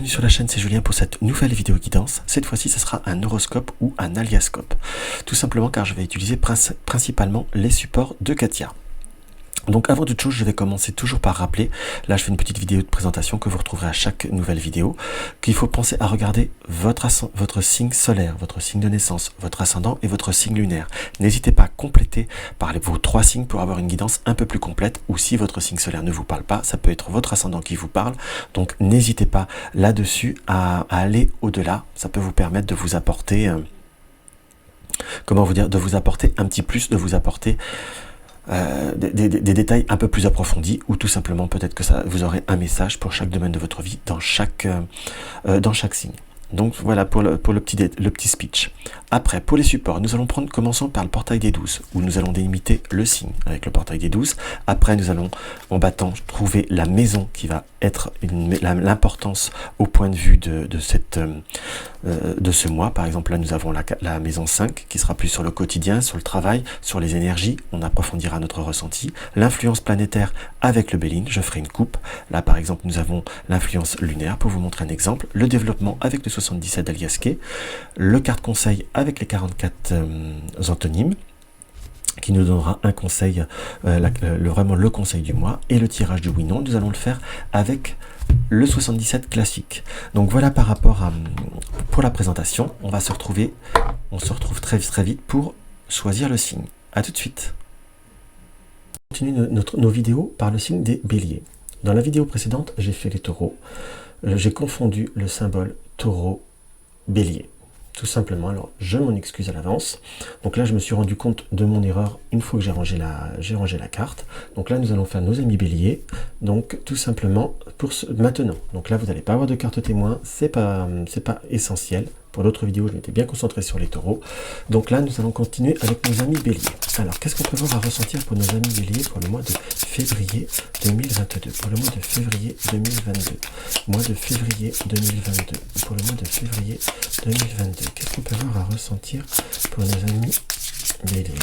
sur la chaîne, c'est Julien pour cette nouvelle vidéo guidance. Cette fois-ci, ce sera un horoscope ou un aliascope. Tout simplement car je vais utiliser principalement les supports de Katia. Donc avant toute chose, je vais commencer toujours par rappeler, là je fais une petite vidéo de présentation que vous retrouverez à chaque nouvelle vidéo, qu'il faut penser à regarder votre signe solaire, votre signe de naissance, votre ascendant et votre signe lunaire. N'hésitez pas à compléter par vos 3 signes pour avoir une guidance un peu plus complète, ou si votre signe solaire ne vous parle pas, ça peut être votre ascendant qui vous parle, donc n'hésitez pas là-dessus à aller au-delà, ça peut vous permettre de vous apporter, de vous apporter un petit plus, de vous apporter des détails un peu plus approfondis, ou tout simplement peut-être que vous aurez un message pour chaque domaine de votre vie dans chaque signe. Donc voilà pour le petit speech. Après, pour les supports, nous allons commençons par le portail des 12, où nous allons délimiter le signe avec le portail des 12. Après, nous allons, en battant, trouver la maison qui va être l'importance au point de vue de ce mois. Par exemple, là, nous avons la maison 5, qui sera plus sur le quotidien, sur le travail, sur les énergies. On approfondira notre ressenti. L'influence planétaire avec le Béline, je ferai une coupe. Là, par exemple, nous avons l'influence lunaire, pour vous montrer un exemple. Le développement avec le 77 d'Aliasquet, le carte conseil avec les 44 antonymes, qui nous donnera un conseil, vraiment le conseil du mois, et le tirage du oui-non, nous allons le faire avec le 77 classique. Donc voilà par rapport pour la présentation, on se retrouve très vite pour choisir le signe. A tout de suite. On continue nos vidéos par le signe des béliers. Dans la vidéo précédente, j'ai fait les taureaux. J'ai confondu le symbole taureau bélier. Tout simplement, alors je m'en excuse à l'avance. Donc là, je me suis rendu compte de mon erreur une fois que j'ai rangé la carte. Donc là, nous allons faire nos amis béliers. Donc tout simplement, maintenant. Donc là, vous n'allez pas avoir de carte témoin, c'est pas essentiel. Pour l'autre vidéo, je m'étais bien concentré sur les taureaux. Donc là, nous allons continuer avec nos amis béliers. Alors, qu'est-ce qu'on peut avoir à ressentir pour nos amis béliers pour le mois de février 2022? Pour le mois de février 2022. Mois de février 2022. Pour le mois de février 2022. Qu'est-ce qu'on peut avoir à ressentir pour nos amis béliers?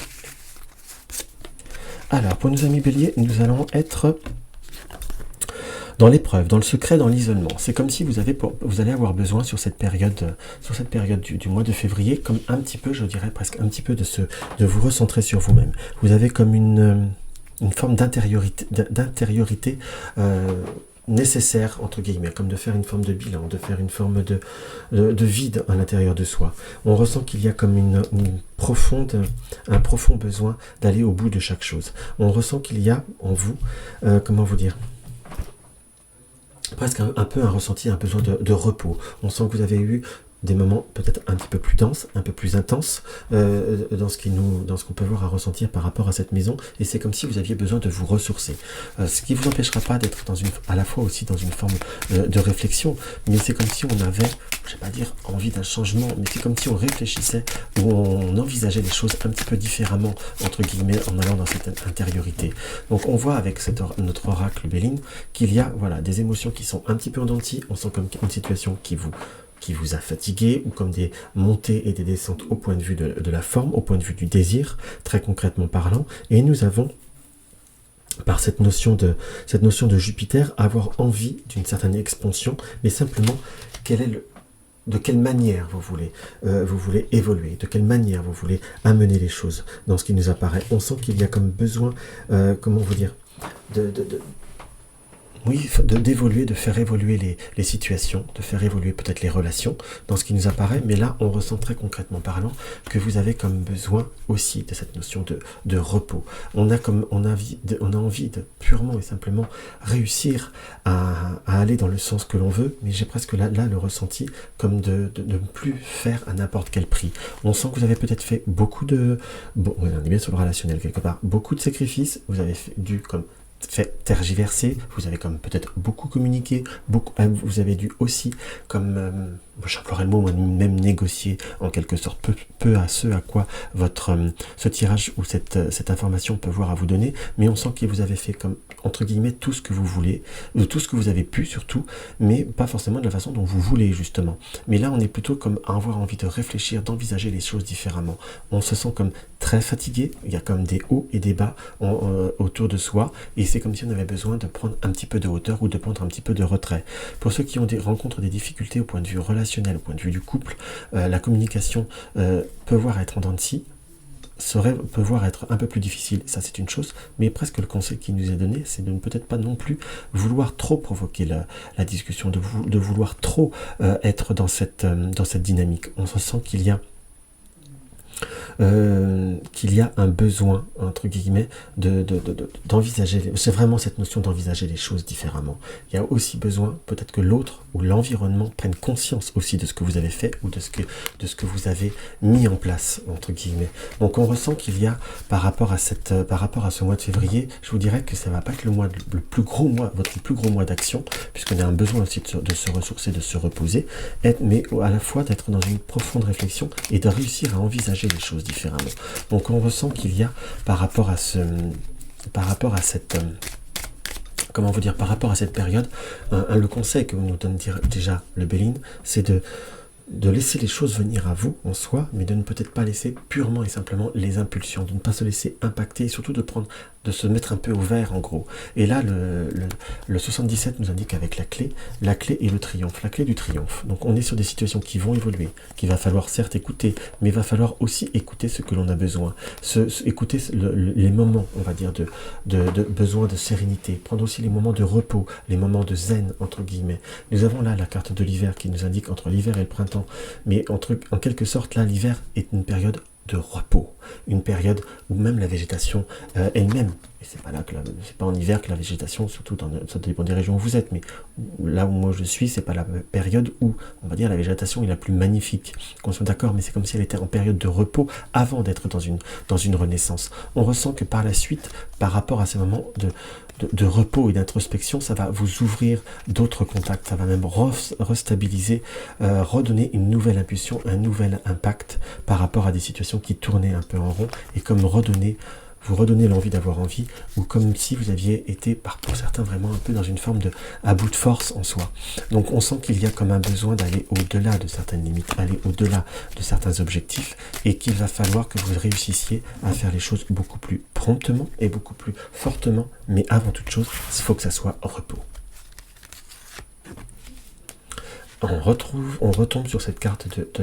Alors, pour nos amis béliers, nous allons être dans l'épreuve, dans le secret, dans l'isolement. C'est comme si vous allez avoir besoin sur cette période du mois de février, comme un petit peu, je dirais presque un petit peu de vous recentrer sur vous-même. Vous avez comme une forme d'intériorité nécessaire, entre guillemets, comme de faire une forme de bilan, de faire une forme de vide à l'intérieur de soi. On ressent qu'il y a comme un profond besoin d'aller au bout de chaque chose. On ressent qu'il y a en vous, comment vous dire, presque un peu un ressenti, un besoin de repos. On sent que vous avez eu des moments peut-être un petit peu plus denses, un peu plus intenses dans ce qu'on peut voir à ressentir par rapport à cette maison, et c'est comme si vous aviez besoin de vous ressourcer. Ce qui ne vous empêchera pas d'être à la fois aussi dans une forme de réflexion, mais c'est comme si on avait, je ne vais pas dire envie d'un changement, mais c'est comme si on réfléchissait ou on envisageait les choses un petit peu différemment, entre guillemets, en allant dans cette intériorité. Donc on voit avec notre oracle Béline qu'il y a des émotions qui sont un petit peu en dents de scie. On sent comme une situation qui vous a fatigué, ou comme des montées et des descentes au point de vue de la forme, au point de vue du désir, très concrètement parlant. Et nous avons, par cette notion de Jupiter, avoir envie d'une certaine expansion, mais simplement, de quelle manière vous voulez évoluer, de quelle manière vous voulez amener les choses dans ce qui nous apparaît. On sent qu'il y a comme besoin, comment vous dire, d'évoluer, de faire évoluer les situations, de faire évoluer peut-être les relations dans ce qui nous apparaît, mais là on ressent très concrètement parlant que vous avez comme besoin aussi de cette notion de repos. On a envie de purement et simplement réussir à aller dans le sens que l'on veut, mais j'ai presque là le ressenti comme de ne plus faire à n'importe quel prix. On sent que vous avez peut-être fait beaucoup on est bien sur le relationnel quelque part, beaucoup de sacrifices, vous avez dû comme fait tergiverser, vous avez comme peut-être beaucoup communiqué, vous avez dû aussi comme j'emploierais le mot, même négocier en quelque sorte peu à ce à quoi ce tirage ou cette information peut voir à vous donner, mais on sent que vous avez fait comme, entre guillemets, tout ce que vous voulez, tout ce que vous avez pu surtout, mais pas forcément de la façon dont vous voulez justement. Mais là, on est plutôt comme à avoir envie de réfléchir, d'envisager les choses différemment. On se sent comme très fatigué, il y a comme des hauts et des bas autour de soi, et c'est comme si on avait besoin de prendre un petit peu de hauteur ou de prendre un petit peu de retrait. Pour ceux qui rencontrent des difficultés au point de vue relationnel, au point de vue du couple, la communication peut voir être en dents de scie, peut voir être un peu plus difficile, ça c'est une chose, mais presque le conseil qui nous est donné, c'est de ne peut-être pas non plus vouloir trop provoquer la discussion, de vouloir trop être dans cette dynamique. On se sent qu'il y a un besoin, entre guillemets, d'envisager, c'est vraiment cette notion d'envisager les choses différemment. Il y a aussi besoin, peut-être que l'autre ou l'environnement prenne conscience aussi de ce que vous avez fait ou de ce que vous avez mis en place, entre guillemets. Donc on ressent qu'il y a, par rapport à ce mois de février, je vous dirais que ça va pas être votre plus gros mois d'action, puisqu'on a un besoin aussi de se ressourcer, de se reposer, mais à la fois d'être dans une profonde réflexion et de réussir à envisager les choses différemment. Donc on ressent qu'il y a par rapport à cette période, le conseil que nous donne déjà le Béline, c'est de laisser les choses venir à vous en soi, mais de ne peut-être pas laisser purement et simplement les impulsions, de ne pas se laisser impacter et surtout de se mettre un peu au vert en gros. Et là, le 77 nous indique avec la clé est le triomphe, la clé du triomphe. Donc on est sur des situations qui vont évoluer, qu'il va falloir certes écouter, mais il va falloir aussi écouter ce que l'on a besoin, écouter les moments, on va dire, de besoin de sérénité, prendre aussi les moments de repos, les moments de zen, entre guillemets. Nous avons là la carte de l'hiver qui nous indique entre l'hiver et le printemps, mais en quelque sorte là, l'hiver est une période de repos, une période où même la végétation elle-même, et c'est pas en hiver que la végétation, surtout ça dépend des régions où vous êtes, mais là où moi je suis, c'est pas la période où, on va dire, la végétation est la plus magnifique, qu'on soit d'accord, mais c'est comme si elle était en période de repos avant d'être dans une renaissance. On ressent que par la suite, par rapport à ces moments de repos et d'introspection, ça va vous ouvrir d'autres contacts, ça va même restabiliser, redonner une nouvelle impulsion, un nouvel impact par rapport à des situations qui tournaient un peu en rond, et comme vous redonnez l'envie d'avoir envie, ou comme si vous aviez été, pour certains, vraiment un peu dans une forme à bout de force en soi. Donc on sent qu'il y a comme un besoin d'aller au-delà de certaines limites, aller au-delà de certains objectifs, et qu'il va falloir que vous réussissiez à faire les choses beaucoup plus promptement et beaucoup plus fortement, mais avant toute chose, il faut que ça soit repos. On retombe sur cette carte de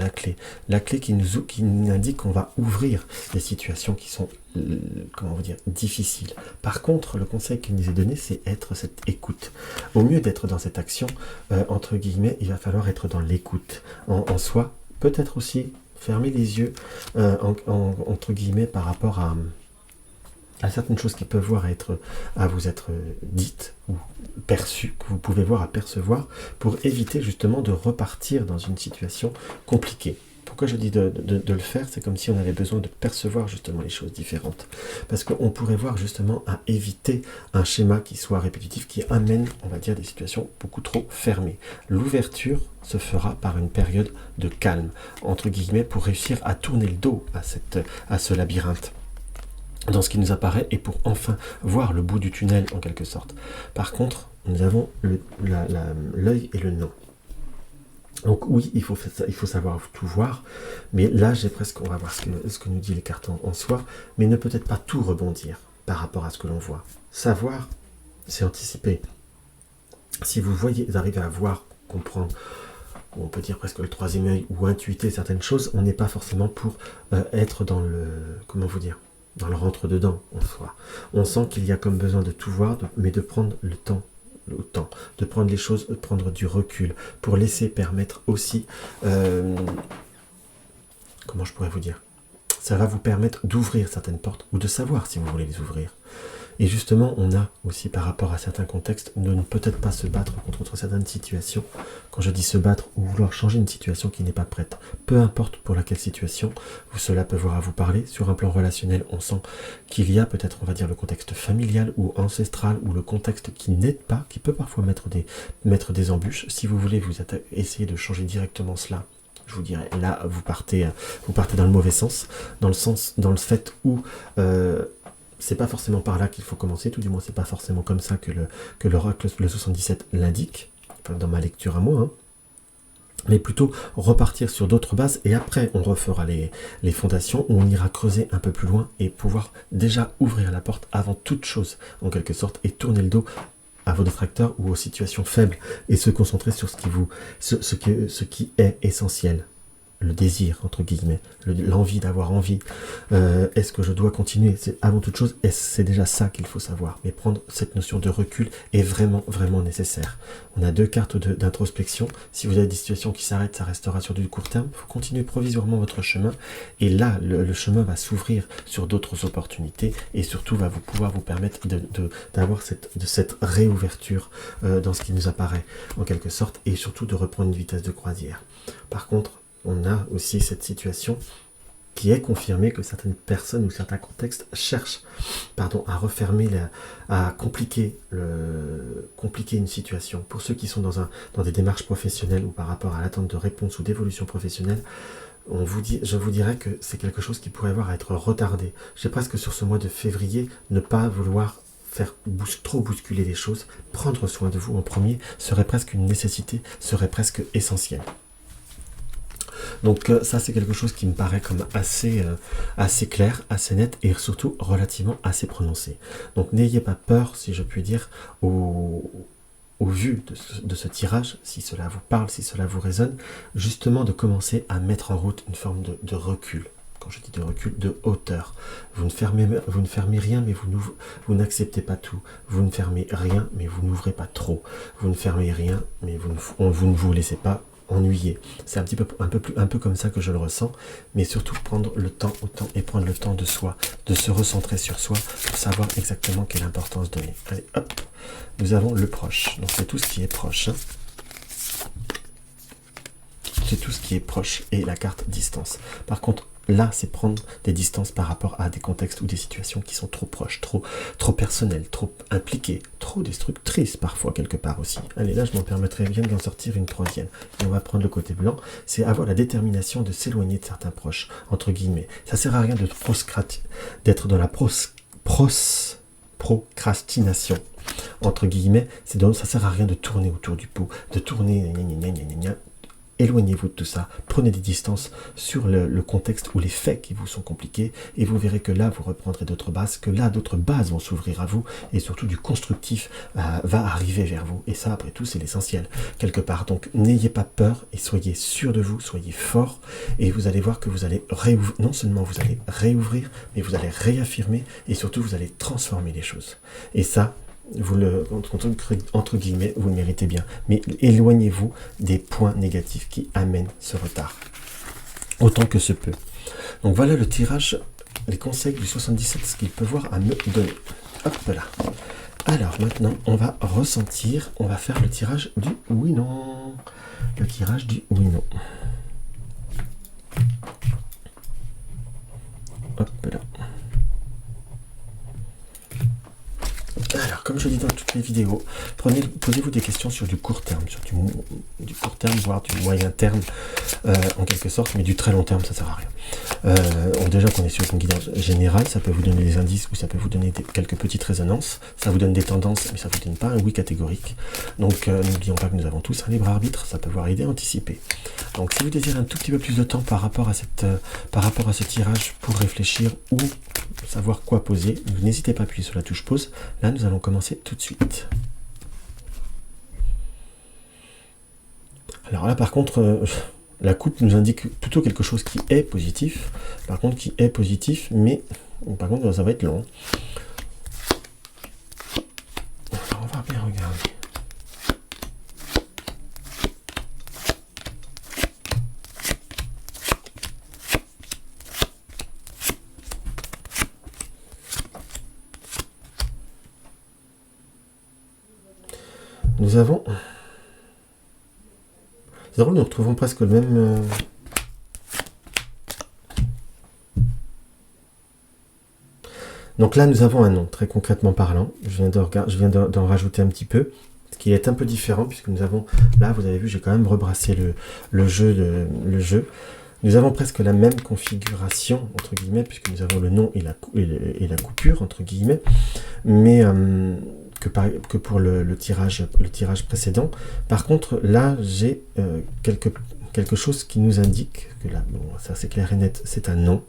la clé qui nous indique qu'on va ouvrir des situations qui sont, difficiles. Par contre, le conseil qui nous est donné, c'est être cette écoute. Au mieux d'être dans cette action, entre guillemets, il va falloir être dans l'écoute en soi, peut-être aussi fermer les yeux, entre guillemets, par rapport à certaines choses qui peuvent vous être dites ou perçues, que vous pouvez voir, apercevoir, pour éviter justement de repartir dans une situation compliquée. Pourquoi je dis de le faire, c'est comme si on avait besoin de percevoir justement les choses différentes. Parce qu'on pourrait voir justement à éviter un schéma qui soit répétitif, qui amène, on va dire, des situations beaucoup trop fermées. L'ouverture se fera par une période de calme, entre guillemets, pour réussir à tourner le dos à ce labyrinthe dans ce qui nous apparaît, et pour enfin voir le bout du tunnel en quelque sorte. Par contre, nous avons l'œil et le non. Donc oui, il faut savoir tout voir, mais là on va voir ce que nous dit les cartes en soi, mais ne peut-être pas tout rebondir par rapport à ce que l'on voit. Savoir, c'est anticiper. Si vous arrivez à voir, comprendre, on peut dire presque le troisième œil, ou intuiter certaines choses, on n'est pas forcément pour être dans dans le rentre-dedans en soi. On sent qu'il y a comme besoin de tout voir, mais de prendre le temps, de prendre les choses, de prendre du recul, pour laisser permettre aussi, comment je pourrais vous dire, ça va vous permettre d'ouvrir certaines portes, ou de savoir si vous voulez les ouvrir. Et justement, on a aussi par rapport à certains contextes de ne peut-être pas se battre contre certaines situations. Quand je dis se battre ou vouloir changer une situation qui n'est pas prête, peu importe pour laquelle situation, cela peut voir à vous parler. Sur un plan relationnel, on sent qu'il y a peut-être, on va dire, le contexte familial ou ancestral ou le contexte qui n'aide pas, qui peut parfois mettre des embûches. Si vous voulez essayer de changer directement cela, je vous dirais, là, vous partez dans le mauvais sens, dans le fait où c'est pas forcément par là qu'il faut commencer, tout du moins c'est pas forcément comme ça que l'oracle, le 77 l'indique, enfin, dans ma lecture à moi, hein. Mais plutôt repartir sur d'autres bases et après on refera les fondations où on ira creuser un peu plus loin et pouvoir déjà ouvrir la porte avant toute chose, en quelque sorte, et tourner le dos à vos détracteurs ou aux situations faibles et se concentrer sur ce qui est essentiel. Le désir, entre guillemets, l'envie d'avoir envie. Est-ce que je dois continuer? C'est avant toute chose, c'est déjà ça qu'il faut savoir. Mais prendre cette notion de recul est vraiment, vraiment nécessaire. On a deux cartes d'introspection. Si vous avez des situations qui s'arrêtent, ça restera sur du court terme. Il faut continuer provisoirement votre chemin. Et là, le chemin va s'ouvrir sur d'autres opportunités et surtout va pouvoir vous permettre d'avoir cette réouverture dans ce qui nous apparaît, en quelque sorte, et surtout de reprendre une vitesse de croisière. Par contre, on a aussi cette situation qui est confirmée que certaines personnes ou certains contextes cherchent à refermer, à compliquer une situation. Pour ceux qui sont dans des démarches professionnelles ou par rapport à l'attente de réponse ou d'évolution professionnelle, je vous dirais que c'est quelque chose qui pourrait avoir à être retardé. J'ai presque sur ce mois de février ne pas vouloir faire trop bousculer les choses, prendre soin de vous en premier serait presque une nécessité, serait presque essentiel. Donc ça c'est quelque chose qui me paraît comme assez clair, assez net et surtout relativement assez prononcé. Donc n'ayez pas peur, si je puis dire, au vu de ce tirage, si cela vous parle, si cela vous résonne, justement de commencer à mettre en route une forme de recul. Quand je dis de recul, de hauteur. Vous ne fermez rien, mais vous n'acceptez pas tout. Vous ne fermez rien, mais vous n'ouvrez pas trop. Vous ne fermez rien, mais vous ne vous laissez pas ennuyer. C'est un peu comme ça que je le ressens, mais surtout prendre le temps et prendre le temps de soi, de se recentrer sur soi, pour savoir exactement quelle importance donner. Allez, hop, nous avons le proche. Donc c'est tout ce qui est proche. Hein. C'est tout ce qui est proche et la carte distance. Par contre, là, c'est prendre des distances par rapport à des contextes ou des situations qui sont trop proches, trop personnelles, trop impliquées, trop destructrices parfois quelque part aussi. Allez, là, je m'en permettrai bien d'en sortir une troisième. Et on va prendre le côté blanc. C'est avoir la détermination de s'éloigner de certains proches, entre guillemets. Ça sert à rien d'être dans la procrastination. Entre guillemets, ça sert à rien de tourner autour du pot, de tourner éloignez-vous de tout ça, prenez des distances sur le contexte ou les faits qui vous sont compliqués et vous verrez que là vous reprendrez d'autres bases, que là d'autres bases vont s'ouvrir à vous et surtout du constructif va arriver vers vous et ça après tout c'est l'essentiel quelque part. Donc n'ayez pas peur et soyez sûr de vous, soyez fort et vous allez voir que vous allez non seulement vous allez réouvrir mais vous allez réaffirmer et surtout vous allez transformer les choses et ça entre guillemets, vous le méritez bien. Mais éloignez-vous des points négatifs qui amènent ce retard. Autant que se peut. Donc voilà le tirage, les conseils du 77, ce qu'il peut voir à me donner. Hop là. Alors maintenant, on va ressentir, on va faire le tirage du oui-non. Le tirage du oui-non. Hop là. Alors, comme je dis dans toutes mes vidéos, posez-vous des questions sur du court terme, court terme, voire du moyen terme, en quelque sorte, mais du très long terme, ça sert à rien. Déjà qu'on est sur une guidance générale, ça peut vous donner des indices ou ça peut vous donner quelques petites résonances, ça vous donne des tendances, mais ça ne vous donne pas un oui catégorique. Donc, n'oublions pas que nous avons tous un libre arbitre, ça peut vous aider à anticiper. Donc, si vous désirez un tout petit peu plus de temps par rapport à ce tirage pour réfléchir ou savoir quoi poser, n'hésitez pas à appuyer sur la touche pause. Là, nous allons commencer tout de suite. Alors là, par contre, la coupe nous indique plutôt quelque chose qui est positif. Par contre, qui est positif, mais par contre, ça va être long. Alors, on va bien regarder. nous avons... C'est drôle, nous retrouvons presque le même... Donc là, nous avons un nom, très concrètement parlant. Je viens d'en rajouter un petit peu, ce qui est un peu différent, puisque nous avons... Là, vous avez vu, j'ai quand même rebrassé le jeu. Nous avons presque la même configuration, entre guillemets, puisque nous avons le nom et la coupure, entre guillemets, mais que pour le tirage précédent. Par contre, là, j'ai quelque chose qui nous indique que là, bon, ça c'est clair et net, c'est un nom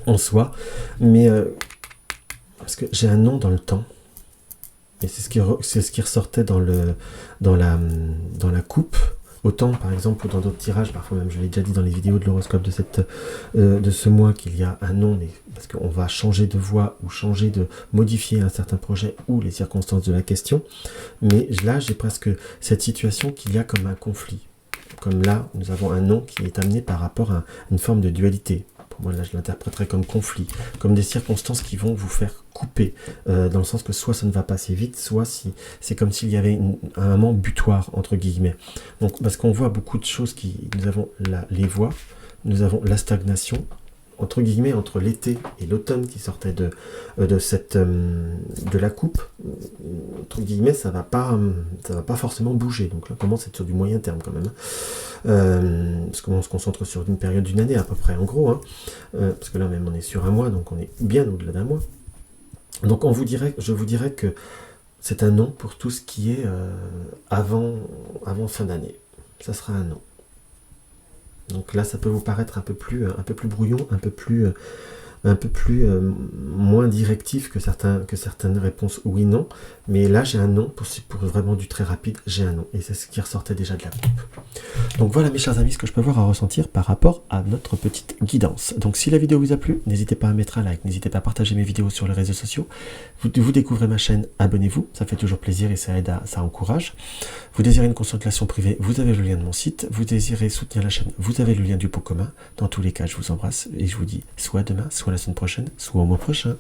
en soi, mais parce que j'ai un nom dans le temps, et c'est ce qui ressortait dans la coupe. Autant, par exemple, dans d'autres tirages, parfois même, je l'ai déjà dit dans les vidéos de l'horoscope de ce mois, qu'il y a un nom, mais parce qu'on va changer de voix ou modifier un certain projet ou les circonstances de la question. Mais là, j'ai presque cette situation qu'il y a comme un conflit. Comme là, nous avons un nom qui est amené par rapport à une forme de dualité. Pour moi, là, je l'interpréterais comme conflit, comme des circonstances qui vont vous faire couper, dans le sens que soit ça ne va pas assez vite, soit si c'est comme s'il y avait un moment butoir, entre guillemets. Donc, parce qu'on voit beaucoup de choses nous avons les voix, nous avons la stagnation, entre guillemets, entre l'été et l'automne qui sortait de la coupe, entre guillemets, ça va pas forcément bouger. Donc là, on commence à être sur du moyen terme quand même. Parce qu'on se concentre sur une période d'une année à peu près, en gros. Hein. Parce que là même, on est sur un mois, donc on est bien au-delà d'un mois. Donc je vous dirais que c'est un nom pour tout ce qui est avant fin d'année. Ça sera un nom. Donc là, ça peut vous paraître un peu plus brouillon, un peu plus moins directif que certaines réponses oui/non. Mais là, j'ai un nom pour vraiment du très rapide. J'ai un nom et c'est ce qui ressortait déjà de la coupe. Donc voilà, mes chers amis, ce que je peux voir à ressentir par rapport à notre petite guidance. Donc si la vidéo vous a plu, n'hésitez pas à mettre un like, n'hésitez pas à partager mes vidéos sur les réseaux sociaux. Vous découvrez ma chaîne, abonnez-vous, ça fait toujours plaisir et ça aide, ça encourage. Vous désirez une consultation privée, vous avez le lien de mon site. Vous désirez soutenir la chaîne, vous avez le lien du pot commun. Dans tous les cas, je vous embrasse et je vous dis soit demain, soit la semaine prochaine, soit au mois prochain.